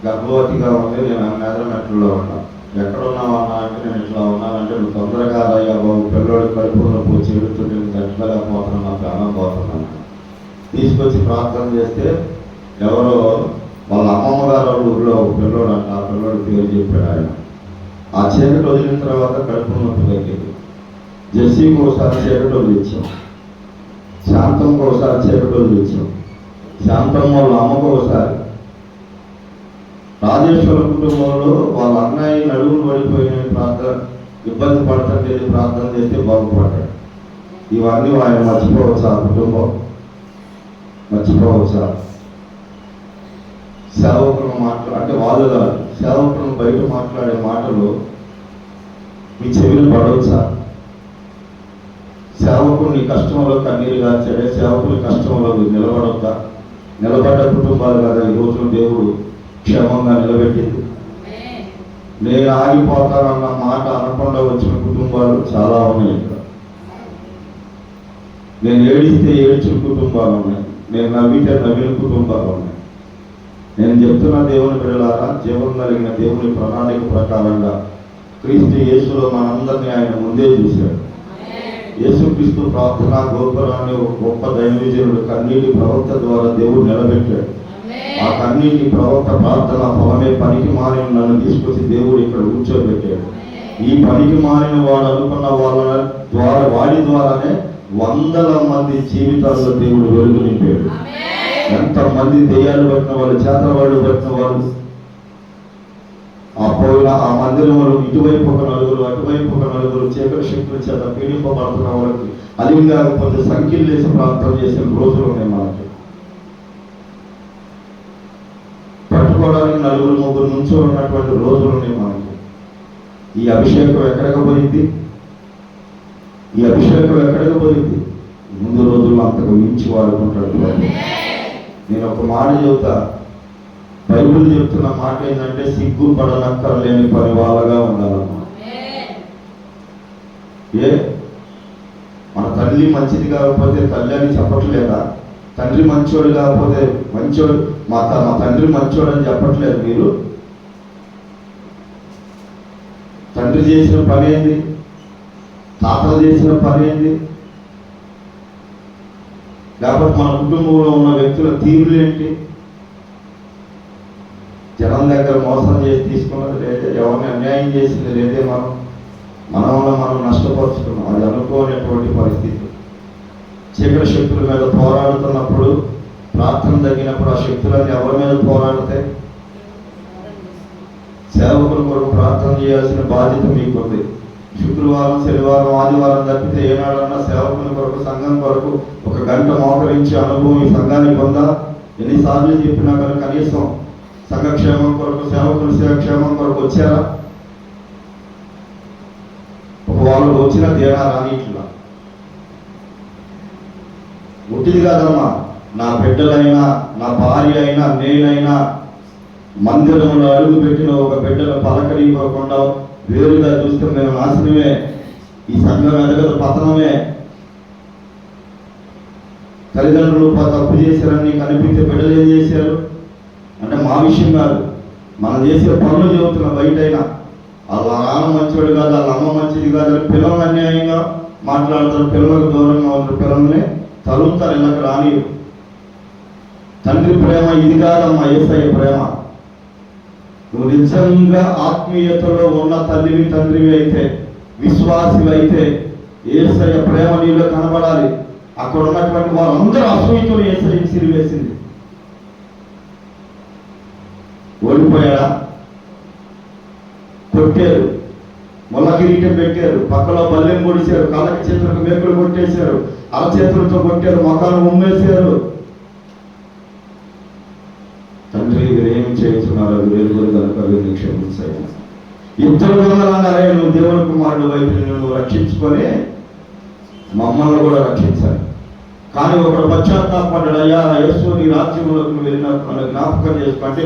గర్భవతిగా ఉంది, నేను నేదరమెట్లో ఉన్నా, ఎక్కడున్నావన్నా అంటే నేను ఇట్లా ఉన్నానంటే నువ్వు తొందరగా రాయ్యా బాబు, పిల్లోడి కడుపులో పోయి చెడుతుంటే నేను తట్టుకోలేకపోతున్నాను, నా ప్రాణం పోతున్నాను. తీసుకొచ్చి ప్రార్థన చేస్తే ఎవరో వాళ్ళ అమ్మమ్మ గారు ఊళ్ళో ఒక పిల్లోడు అంట, ఆ పిల్లోడి పేరు చెప్పాడు ఆయన. ఆ చీకటి వదిలిన తర్వాత కడుపు నొప్పి తగ్గింది. జెస్సీకి ఒకసారి చీకటి వదిలిచ్చాం, శాంతమ్మకు ఒకసారి చీకటి వదిలిచ్చాం, శాంతమ్మ వాళ్ళ అమ్మకు ఒకసారి. రాజేశ్వర కుటుంబంలో వాళ్ళ అన్నయ్య నడువులు పడిపోయిన ప్రార్థన ఇబ్బంది పడుతుంటే ప్రార్థన చేస్తే బాగుపడ్డాడు. ఇవన్నీ ఆయన మర్చిపోవచ్చా? కుటుంబం మర్చిపోవచ్చా? సేవకులను అంటే వాళ్ళు కాదు, సేవకులను బయట మాట్లాడే మాటలు మీ చెవిని పడవచ్చా? సేవకుని కష్టంలో కన్నీరు కాచాడే, సేవకుని కష్టంలో నిలబడొద్దా? నిలబడ్డ కుటుంబాలు కదా ఈరోజు దేవుడు క్షేమంగా నిలబెట్టింది. నేను ఆగిపోతానన్న మాట అనకుండా వచ్చిన కుటుంబాలు చాలా ఉన్నాయి. ఇక్కడ నేను ఏడిస్తే ఏడ్చిన కుటుంబాలు ఉన్నాయి, నేను నవ్వితే నవ్విన కుటుంబాలు ఉన్నాయి. నేను చెప్తున్న దేవుని బిడ్డలారా, జీవం కలిగిన దేవుని ప్రణాళిక ప్రకారంగా క్రీస్తు యేసులో మనందరినీ ఆయన ముందే చూశాడు. యేసుక్రీస్తు ప్రార్థన గోపురాన్ని ఒక గొప్ప దైవజనుడు కన్నీటి ప్రవక్త ద్వారా దేవుడు నిలబెట్టాడు. ఆ కన్నీటి ప్రవక్త ప్రార్థన ఫలమే పనికి మారిన నన్ను తీసుకొచ్చి దేవుడు ఇక్కడ కూర్చోబెట్టాడు. ఈ పనికి మారిన వాడు అనుకున్న వాళ్ళ ద్వారా, వాడి ద్వారానే 100 మంది జీవితాల్లో దేవుడు వెలుగు నింపాడు. ఎంతమంది దెయ్యాలు పట్టిన వాళ్ళు, చేతవాళ్ళు పట్టిన వాళ్ళు ఆ మందిరంలో ఇటువైపు ఒక నలుగురు, అటువైపు ఒక నలుగురు చీకటి శక్తుల చేత పీడింపబడుతున్న వాళ్ళకి అది కాకపోతే సంఖ్యలు వేసి ప్రార్థన చేసిన రోజులు ఉన్నాయి. మనకి పట్టుకోవడానికి 4-3 నుంచి ఉన్నటువంటి రోజులు ఉన్నాయి మనకి. ఈ అభిషేకం ఎక్కడికి పోయింది? ఈ అభిషేకం ఎక్కడికి పోయింది? ముందు రోజుల్లో అంతకు మించి వాడుకుంటాడు. నేను ఒక మాట చెబుతా, బైబిల్ చెప్తున్న మాట ఏంటంటే సిగ్గు పడనక్కర్లేని పని వాళ్ళగా ఉండాలమ్మా. మన తల్లి మంచిది కాకపోతే తల్లి అని చెప్పట్లేదా? తండ్రి మంచోడు కాకపోతే మంచోడు, మా తండ్రి మంచోడు అని చెప్పట్లేదు మీరు? తండ్రి చేసిన పని ఏంది, తాతలు చేసిన పని ఏంది, లేకపోతే మన కుటుంబంలో ఉన్న వ్యక్తుల తీరులు ఏంటి? జనం దగ్గర మోసం చేసి తీసుకున్నది లేదే, ఎవరిని అన్యాయం చేసింది లేదే, మనం నష్టపరుచుకున్నాం. అది అనుకోనటువంటి పరిస్థితి. చీకటి శక్తుల మీద పోరాడుతున్నప్పుడు, ప్రార్థన తగ్గినప్పుడు ఆ శక్తులన్నీ ఎవరి మీద పోరాడతాయి? సేవకుల కొరకు ప్రార్థన చేయాల్సిన బాధ్యత మీకుంది. శుక్రవారం, శనివారం, ఆదివారం తప్పితే ఏనాడన్నా సేవకుల కొరకు, సంఘం కొరకు ఒక గంట మోకరించే అనుభవం ఈ సంఘానికి ఉందా? ఎన్నిసార్లు చెప్పినా కానీ కనీసం సంఘక్షేమం కొరకు, సేవకుల క్షేమం కొరకు వచ్చారా? ఒక వాళ్ళు వచ్చిన తేడా రానిట్లా. ఉట్టిది కాదమ్మా, నా బిడ్డలైనా, నా భార్య అయినా, నేనైనా మందిరంలో అడుగు పెట్టిన ఒక బిడ్డను పలకరించకుండా వేరుగా చూస్తే మేము నాశనమే. ఈ సంఘం ఎదగదు, పతనమే. తల్లిదండ్రులు తప్పు చేశారని కనిపించే బిడ్డలు ఏం చేశారు అంటే మా విషయం కాదు, మనం చేసే పనులు చెబుతున్న బయటైనా వాళ్ళ నాన్న మంచివాడు కాదు, వాళ్ళ అమ్మ మంచిది కాదు, పిల్లలు అన్యాయంగా మాట్లాడతారు, పిల్లలకు దూరంగా ఉన్న పిల్లల్ని తలుపుతారు, ఇళ్ళకి రాని. తండ్రి ప్రేమ ఇది కాదమ్మా, యేసయ్య ప్రేమ. నువ్వు నిజంగా ఆత్మీయతలో ఉన్న తల్లివి, తండ్రివి అయితే, విశ్వాసివి అయితే యేసయ్య ప్రేమ నీలో కనబడాలి. అక్కడ ఉన్నటువంటి వారందరూ అసూయతో యేసయ్యకి సిరివేసింది. ఓడిపోయాడా? కొట్టారు, మొల్ల కిరీటం పెట్టారు, పక్కలో బల్లెం పొడిచారు, కాళ్ళకి చేతులకు మేకులు కొట్టేశారు, అరచేతులతో కొట్టారు, మొఖాలు ఉమ్మేశారు. తండ్రి వీరేం చేస్తున్నారు, వేరు కనుక వీరిని క్షమించాయి. ఇద్దరు వందలన్నారే, నువ్వు దేవుని కుమారుడు వైపు నువ్వు రక్షించుకొని మమ్మల్ని కూడా రక్షించాలి. కానీ ఒకడు పశ్చాత్తాపడ్డాడు, అయ్యా యేసు నీ రాజ్యంలోకి నువ్వు వెళ్ళినప్పుడు నన్ను జ్ఞాపకం చేసుకుంటే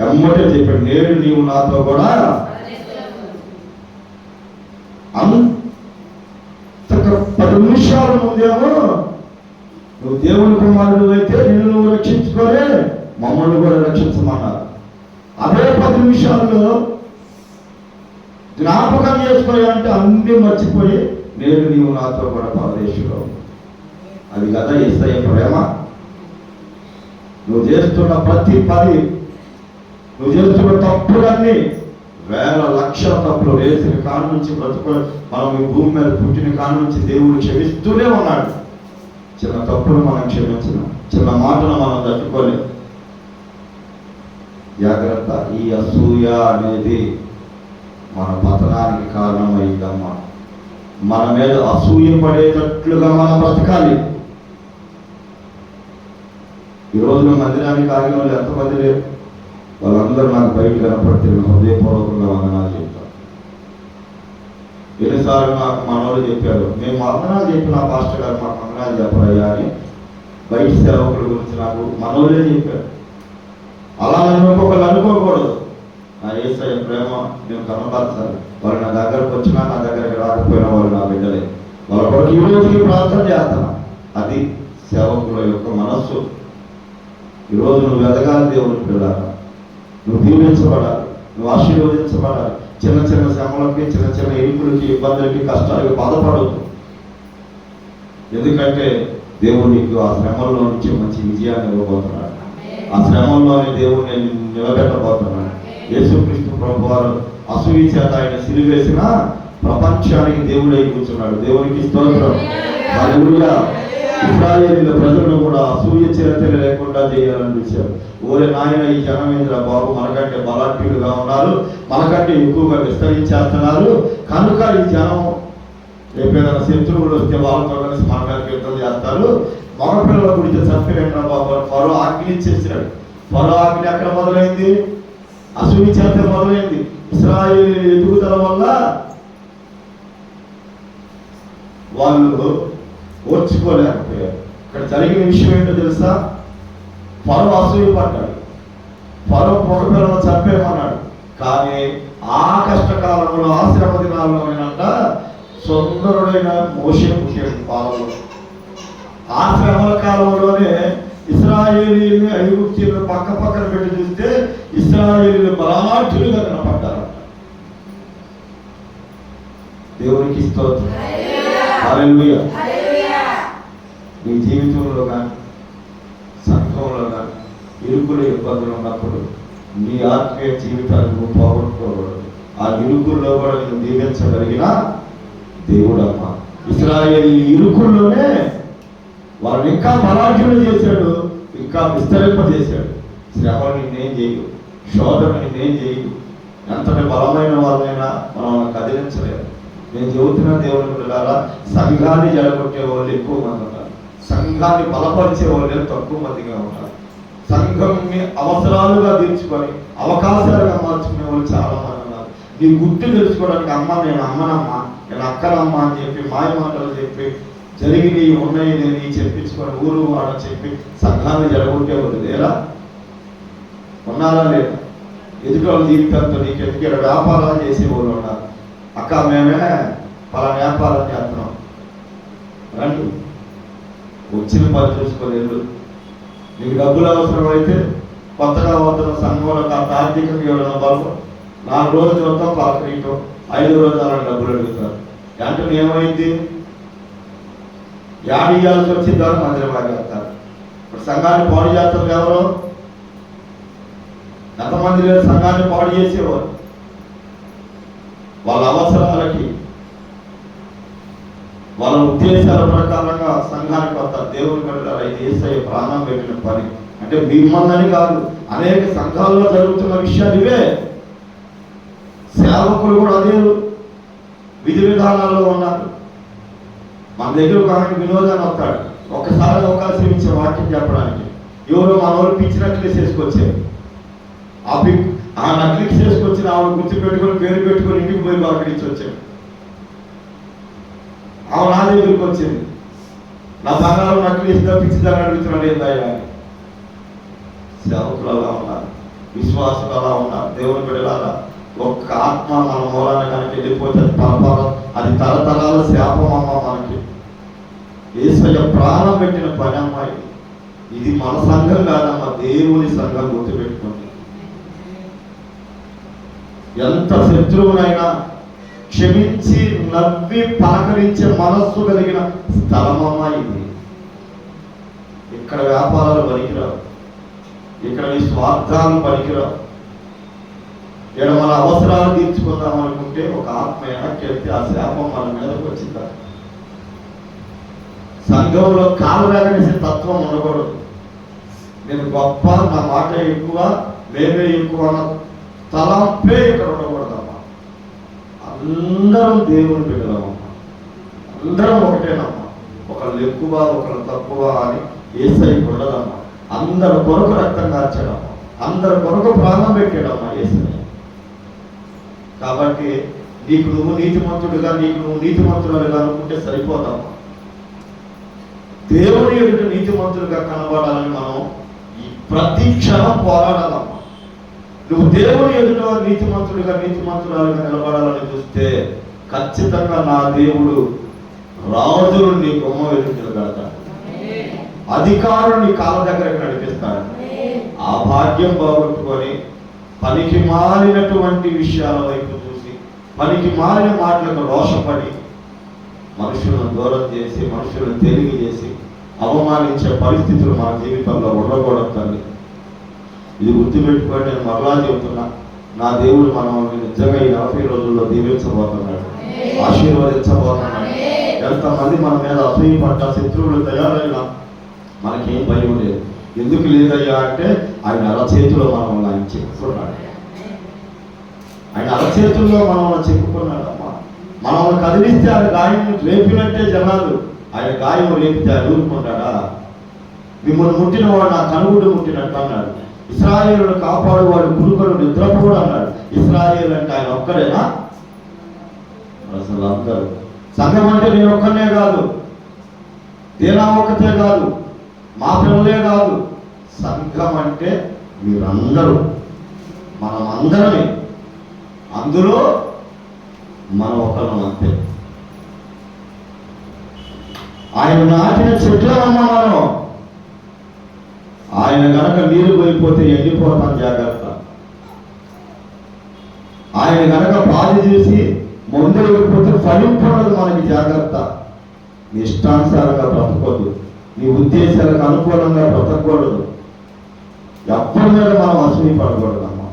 ఎమ్మటే చెప్పాడు, నేడు నీవు నాతో కూడా. అంత 10 నిమిషాల ముందేమో నువ్వు దేవుని కుమారుడు అయితే నిన్ను నువ్వు రక్షించుకోలే, మమ్మల్ని కూడా రక్షించమన్నారు. అదే 10 నిమిషాల్లో జ్ఞాపకం చేసుకోవాలంటే అన్నీ మర్చిపోయి నేను నీవు నాతో కూడా పరదేశంలో. అది కదా యేసయ్య ప్రేమ. నువ్వు చేస్తున్న ప్రతి పని, నువ్వు చేస్తున్న తప్పులన్నీ, వేల లక్షల తప్పులు వేసిన కాడ నుంచి మనం ఈ భూమి మీద పుట్టిన కాడ నుంచి దేవుడు క్షమిస్తూనే ఉన్నాడు. చిన్న తప్పులు మనం క్షమించిన, చిన్న మాటను మనం తట్టుకోలేం. జాగ్రత్త, ఈ అసూయ అనేది మన పతనానికి కారణమైందమ్మా. మన మీద అసూయ పడేటట్లుగా మనం బ్రతకాలి. ఈ రోజున మందిరానికి ఆగిన వాళ్ళు ఎంతమంది లేరు? వాళ్ళందరూ నాకు బయట కనపడితే హృదయపూర్వకంగా వందనాలు చెప్తారు. ఎన్నిసార్లు నాకు మనోళ్ళు చెప్పారు, మేము వందనాలు చెప్పిన పాస్టర్ గారు మాకు వందనాలు చెప్పరయ్యా అని బయట సేవకుల గురించి నాకు మనోళ్ళే చెప్పారు. అలా ఇంకొకళ్ళు అనుకోకూడదు. నా యేసయ్య ప్రేమ నేను కనపరచాలి. వాళ్ళు నా దగ్గరకు వచ్చినా, నా దగ్గరికి రాకపోయినా వాళ్ళు నా బిడ్డలే. వాళ్ళ కొరకు ఈ రోజుకి ప్రార్థన చేస్తాను. అది సేవకుల యొక్క మనస్సు. ఈరోజు నువ్వు ఎదగాలి, దేవుని పిల్లారా. నువ్వు దీవించబడాలి, నువ్వు ఆశీర్వదించబడాలి. చిన్న చిన్న శ్రమలకి, చిన్న చిన్న ఇరుకులకి, ఇబ్బందులకి, కష్టాలకి బాధపడవద్దు. ఎందుకంటే దేవుడు నీకు ఆ శ్రమల్లో నుంచి మంచి విజయాన్ని ఇవ్వబోతున్నాడు. ఆ శ్రమంలోనే దేవుడిని నిలబెట్టబోతున్నాడు. యేసుక్రీస్తు ప్రభువారు అసూయ చేత ఆయన సిలువేసిన ప్రపంచానికి దేవుడై కూర్చున్నాడు. దేవునికి స్తోత్రం. హల్లెలూయా. ఇశ్రాయేలీయుల ప్రజలను కూడా అసూయ చేత లేకుండా చేయాలని చూశారు. ఓరే నాయన, ఈ జనం ఏంద్రా బాబు, మనకంటే బలాఢ్యులుగా ఉన్నారు, మనకంటే ఎక్కువగా విస్తరించేస్తున్నారు, కనుక ఈ జనం ఏదైనా శత్రువులు వస్తే వాళ్ళతో కలిసి మన మీద యుద్ధం చేస్తారు, మగపిల్లల గురించి చంపినట్టు బాబు ఫరో ఆజ్ఞ ఇచ్చేసాడు. ఫరో ఆజ్ఞ ఎక్కడ మొదలైంది? అసూయ చేత మొదలైంది. ఇశ్రాయేలీయుల ఎదుగుదల వల్ల వాళ్ళు ఓర్చుకోలేకపోయారు. ఇక్కడ జరిగిన విషయం ఏంటో తెలుసా? ఫరో అసూయ పడ్డాడు. ఫరో మగపిల్లలను చంపేమన్నాడు. కానీ ఆ కష్టకాలంలో, ఆ శ్రమ దినాల్లోనేనంట సుందరుడైన మోషే పుట్టాడు పాలలో. ఆ శ్రమల కాలంలోనే ఇశ్రాయేలీయుల్ని ఐగుప్తీయులను పక్క పక్కన పెట్టి చూస్తే ఇశ్రాయేలీయులు బలాఢ్యులుగా కనపడ్డారంట. దేవునికి స్తోత్రం. హల్లెలూయా. నీ జీవితంలో కానీ సంఘంలో కానీ ఇరుకులు ఇబ్బందులు ఉన్నప్పుడు నీ ఆత్మీయ జీవితాన్ని నువ్వు పోగొట్టుకోకూడదు. ఆ ఇరుకుల్లో కూడా నేను దీవించగలిగిన దేవుడమ్మ. ఇశ్రాయేలు ఇరుకుల్లోనే వాళ్ళని ఇంకా బలాఢ్యులు చేశాడు, ఇంకా విస్తరింపజేశాడు. శ్రమలు నిన్నేం చేయు, శోధన నిన్నేం చేయు. ఎంతటి బలమైన వాళ్ళైనా మనం కదిలించలేదు. నేను చెబుతున్న దేవుని బిడ్డలారా, సంఘాన్ని జడగొట్టే వాళ్ళు ఎక్కువ మంది ఉంటారు, సంఘాన్ని బలపరిచే వాళ్ళు తక్కువ మందిగా ఉంటారు. సంఘంని అవసరాలుగా తీర్చుకొని అవకాశాలుగా మార్చుకునే వాళ్ళు చాలా మంది ఉన్నారు. నీ గుర్తు తెలుసుకోవడానికి అమ్మ నేను అమ్మనమ్మా, నేను అక్కనమ్మా అని చెప్పి మాయ మాటలు చెప్పి జరిగి ఉన్నాయి నేను చెప్పించుకొని ఊరు వాడ చెప్పి సంఘాన్ని జడగొట్టేవాళ్ళు లేరా? ఉన్నారా లేదా? ఎదుటి వాళ్ళ జీవితంతో నీకు ఎందుకు వ్యాపారాలు చేసేవాళ్ళు ఉన్నారు. అక్క మేమే పలా వ్యాపారం చేస్తున్నాం, రండి వచ్చిన పని చూసుకొని వెళ్ళు. నీకు డబ్బులు అవసరం అయితే కొత్తగా వస్తున్న సంఘంలో కాస్త ఆర్థికంగా ఎవరైనా బలం 4 రోజులు చూద్దాం పలకరీయటం, 5 రోజులు అలా డబ్బులు అడుగుతారు. అంటే ఏమైంది? యాడియాల్సి వచ్చిన ద్వారా మందిరం బాగేస్తారు. ఇప్పుడు సంఘాన్ని పాడు చేస్తారు ఎవరు? ఎంతమంది లేరు సంఘాన్ని పాడు చేసేవారు. వాళ్ళ అవసరాలకి వాళ్ళ ఉద్దేశాల ప్రకారంగా సంఘానికి వస్తారు. దేవుని బిడ్డలారా, ఇది యేసయ్య ప్రాణం పెట్టిన పని. అంటే మిమ్మల్ని కాదు, అనేక సంఘాల్లో జరుగుతున్న విషయాలు ఇవే. సేవకులు కూడా అదే విధి విధానాల్లో ఉన్నారు. మన దగ్గర ఒక ఆయన వినోదాన్ని వస్తాడు, ఒక్కసారి అవకాశం ఇచ్చే వాక్యం చెప్పడానికి. ఎవరో మన వాళ్ళు పిచ్చి నక్లీస్ వేసుకొచ్చారు. ఆ నక్లీస్ వేసుకొచ్చిన ఆవిడ గుర్తు పెట్టుకొని పేరు పెట్టుకొని ఇంటికి పోయి పలకరించి వచ్చాడు. ఆమె నా దగ్గరికి వచ్చింది, నా బంగారం నక్లీస్గా పిచ్చిదాన్ని అడుగుతున్నాడు ఏందయ్యా. సేవకులు అలా ఉన్నారు, విశ్వాసులు అలా ఉన్నారు. దేవుని బిడ్డలారా, ఒక్క ఆత్మ మన మూలాన కనుక వెళ్ళిపోతే అది తరతరాల శాపం అమ్మ. మనకి యేసయ్య ప్రాణం పెట్టిన పని అమ్మాయి. ఇది మన సంఘం కాదమ్మా, దేవుని సంఘం గుర్తుపెట్టుకోండి. ఎంత శత్రువునైనా క్షమించి నవ్వి పలకరించే మనస్సు కలిగిన స్థలమమ్మా ఇది. ఇక్కడ వ్యాపారాలు పనికిరావు, ఇక్కడ ఈ స్వార్థాలు పనికిరావు. ఇక్కడ మన అవసరాలు తీర్చుకుందాం అనుకుంటే ఒక ఆత్మ వెనక్కి ఆ శాపం మన మీదకి వచ్చిందా. సంఘంలో కాలవేగనేసే తత్వం ఉండకూడదు. నేను గొప్ప, నా మాట ఎక్కువ, మేమే ఎక్కువ అన్న తలంపే ఇక్కడ ఉండకూడదమ్మా. అందరం దేవుని బిడ్డలమ్మా, అందరం ఒకటేనమ్మా. ఒకళ్ళు ఎక్కువ ఒకళ్ళు తక్కువ అని యేసయ్యకు ఉండదమ్మా. అందరి కొరకు రక్తం కార్చాడమ్మా, అందరి కొరకు ప్రాణం పెట్టాడమ్మా యేసయ్య. కాబట్టి నీకు నువ్వు నీతిమంతుడుగా, నీకు నువ్వు నీతిమంతుడుగా అనుకుంటే సరిపోతామా. దేవుని ఎదుట నీతిమంతులుగా కనబడాలని మనం ఈ ప్రతి క్షణం పోరాడాలమ్మా. నువ్వు దేవుని ఎదుట నీతిమంతుడిగా నీతిమంతురాలుగా నిలబడాలని చూస్తే ఖచ్చితంగా నా దేవుడు రాజులు నీ బొమ్మ ఎదురు నిలబడతాడు, అధికారులు నీ కాళ్ళ దగ్గర నడిపిస్తాడు. ఆ భాగ్యం బాగొట్టుకొని పనికి మారినటువంటి విషయాల వైపు చూసి, పనికి మారిన మాటలకు రోషపడి మనుషులను దూరం చేసి, మనుషులను తెలియజేసి అవమానించే పరిస్థితులు మన జీవితంలో ఉండకూడదు తల్లి. ఇది గుర్తుపెట్టుకొని నేను మరలా చెబుతున్నా, నా దేవుడు మనల్ని నిజంగా ఈ 40 రోజుల్లో దీవించబోతున్నాడు, ఆశీర్వదించబోతున్నాడు. ఎంతమంది మన మీద అసూయ పడ్డ శత్రువులు తయారైనా మనకేం భయం లేదు. ఎందుకు లేదయ్యా అంటే ఆయన అరచేతిలో మనల్ని ఆయన చెప్పుకున్నాడు. ఆయన అరచేతుల్లో మనల్ని చెప్పుకున్నాడమ్మా. మనల్ని కదిలిస్తే ఆయన గాయం రేపినట్టే జనాలు, ఆయన గాయం రేపితే ఆయన ఊరుకుంటాడా? మిమ్మల్ని ముట్టిన వాడు నా కనుగుడు ముట్టినట్టు అన్నాడు. ఇశ్రాయేలును కాపాడువాడు గురుకుడు నిద్రపోడు అన్నాడు. ఇశ్రాయేలు అంటే ఆయన ఒక్కడేనా? అసలు అందరూ. సంఘం అంటే నేను ఒక్కనే కాదు, దేనా ఒక్కతే కాదు, మా పిల్లలే కాదు. సంఘం అంటే మీరందరూ, మనం అందరమే. అందులో మనం ఒకళ్ళం అంతే. ఆయన నాటిన చెట్లనమ్మ మనం. ఆయన గనక నీరు పోయిపోతే ఎండిపోతాం, జాగ్రత్త. ఆయన గనక బాధ చేసి ముందు లేకపోతే ఫలింపు ఉండదు. మనకి జాగ్రత్త. నీ ఇష్టానుసారంగా బ్రతకూడదు, నీ ఉద్దేశాలకు అనుకూలంగా బ్రతకూడదు. ఎవరి మీద మనం అసూయ పడకూడదమ్మా,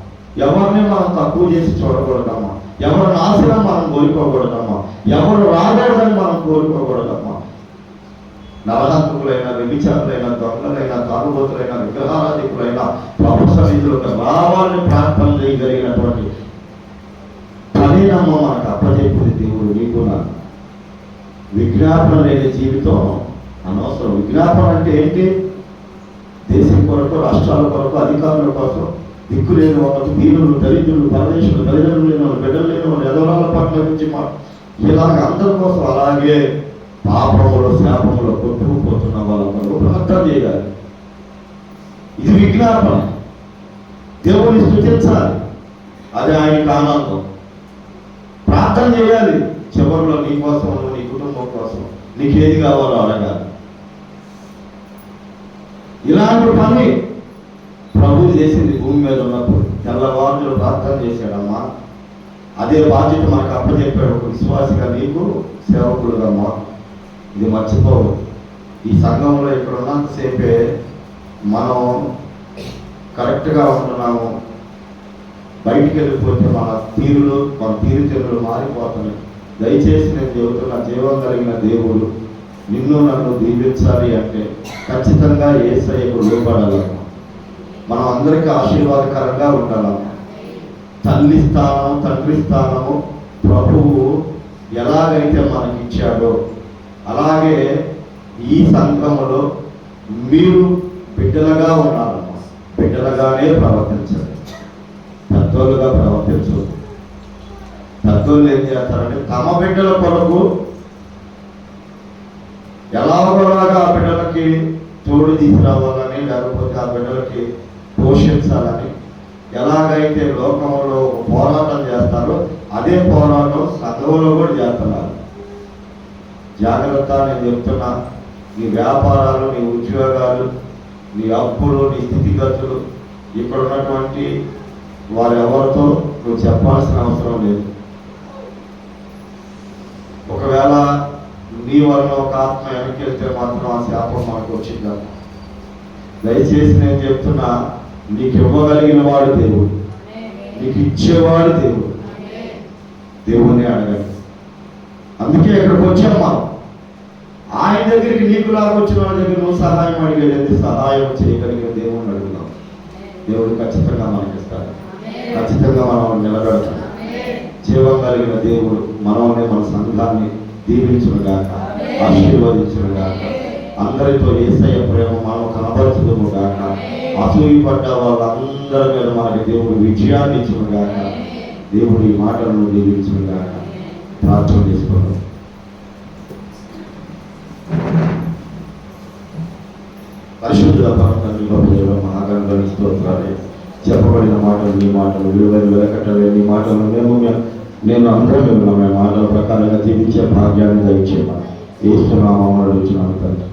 ఎవరిని మనం తక్కువ చేసి చూడకూడదమ్మా, ఎవరి నాశనం మనం కోరుకోకూడదమ్మా, ఎవరు రాకూడదని మనం కోరుకోకూడదమ్మా. నరహంతకులైన, వ్యభిచారులైన, దొంగలైన, తాగుబోతులైన, విగ్రహారాధికులైన ప్రభు సన్నిధిలోకి రావాలని ప్రార్థన చేయగలిగినటువంటి పనినమ్మ మనకు అప్పచెప్పింది దేవుడు. నీకు నాకు విజ్ఞాపన లేని జీవితం అనవసరం. విజ్ఞాపన అంటే ఏంటి? దేశం కొరకు, రాష్ట్రాల కొరకు, అధికారుల కోసం, దిక్కు లేని వాళ్ళకు, దీనులు, దరిద్రులు, పరదేశులు, తల్లిదండ్రులు లేని వాళ్ళు, బిడ్డలు లేని వాళ్ళు, ఎదరాల పట్ల నుంచి ఇలాగ అందరి కోసం, అలాగే పాపములు, శాపములు కొట్టుకుపోతున్న వాళ్ళందరూ ప్రార్థన చేయాలి. ఇది విజ్ఞాపన. దేవుని స్తుతించాలి, అది ఆయనకు ఆనందం. ప్రార్థన చేయాలి. చివరిలో నీ కోసం, నీ కుటుంబం కోసం నీకు ఏది కావాలో అడగాలి. ఇలాంటి పని ప్రభువు చేసింది భూమి మీద ఉన్నప్పుడు. తెల్లవారులు ప్రార్థన చేశాడమ్మా. అదే బాధ్యత మనకు అప్పచెప్పాడు ఒక విశ్వాసిగా, నీకు సేవకుడుగా. అమ్మా, ఇది మర్చిపోవు. ఈ సంఘంలో ఇక్కడ ఉన్నంతసేపే మనం కరెక్ట్గా ఉంటున్నాము. బయటికి వెళ్ళిపోతే మన తీరుతెన్నులు మారిపోతున్నాయి. దయచేసి నేను చెబుతున్న, జీవం కలిగిన దేవుడు నిన్ను నన్ను దీవించాలి అంటే ఖచ్చితంగా యేసయ్యకు లోబడాలమ్మా. మనం అందరికీ ఆశీర్వాదకరంగా ఉండాలమ్మా. తల్లి స్థానం, తండ్రి స్థానము ప్రభువు ఎలాగైతే మనకి ఇచ్చాడో అలాగే ఈ సంఘములో మీరు బిడ్డలుగా ఉండాలమ్మా. బిడ్డలుగానే ప్రవర్తించాలి, పెద్దోళ్ళుగా ప్రవర్తించదు. పెద్దోళ్ళు ఏం చేస్తారంటే తమ బిడ్డల కొరకు ఎలాగోలాగా ఆ బిడ్డలకి తోడు తీసుకురావాలని, లేకపోతే ఆ బిడ్డలకి పోషించాలని ఎలాగైతే లోకంలో పోరాటం చేస్తారో అదే పోరాటం సంఘంలో కూడా చేస్తున్నారు. జాగ్రత్త. నేను చెప్తున్నా, నీ వ్యాపారాలు, నీ ఉద్యోగాలు, నీ అప్పులు, నీ స్థితిగతులు ఇక్కడ ఉన్నటువంటి వారు ఎవరితో నువ్వు చెప్పాల్సిన అవసరం లేదు. ఒకవేళ నీ వల్ల ఒక ఆత్మ వెనక్కి వెళ్తే మాత్రం ఆ శాపం మనకు వచ్చిందా? దయచేసి నేను చెప్తున్నా, నీకు ఇవ్వగలిగిన వాడు దేవుడు, నీకు ఇచ్చేవాడు దేవుడు. దేవుణ్ణి అడగండి. అందుకే ఇక్కడికి వచ్చాం మనం. ఆయన దగ్గరికి నీకు లాగొచ్చిన వాళ్ళ దగ్గర నువ్వు సహాయం అడిగేది, సహాయం చేయగలిగిన దేవుణ్ణి అడుగుదాం. దేవుడు ఖచ్చితంగా మనకి ఇస్తాడు, ఖచ్చితంగా మనం నిలబెడతాం. జీవం కలిగిన దేవుడు మనల్ని, మన సంఘాన్ని దీవించునుగాక, ఆశీర్వదించునుగాక. అందరితో యేసయ్య ప్రేమ మనం కనబరచుదుముగాక. అసూయపడ్డ వాళ్ళందరి మీద మనకి దేవుడు విజయాన్ని ఇచ్చునుగాక. దేవుడు ఈ మాటలను దీవించునుగాక. ప్రార్థన చేసుకుందాం. పరిశుద్ధ పరమ మహాగణుని స్తోత్రాలే. చెప్పబడిన మాటలు, నీ మాటలు విలువైన వెలకట్టలేని మాటలు నేను అందరం విన్నాము. మాటల ప్రకారంగా జీవించే భాగ్యాన్ని దయచేయమని యేసు నామములో అడుగుచున్నాను తండ్రి.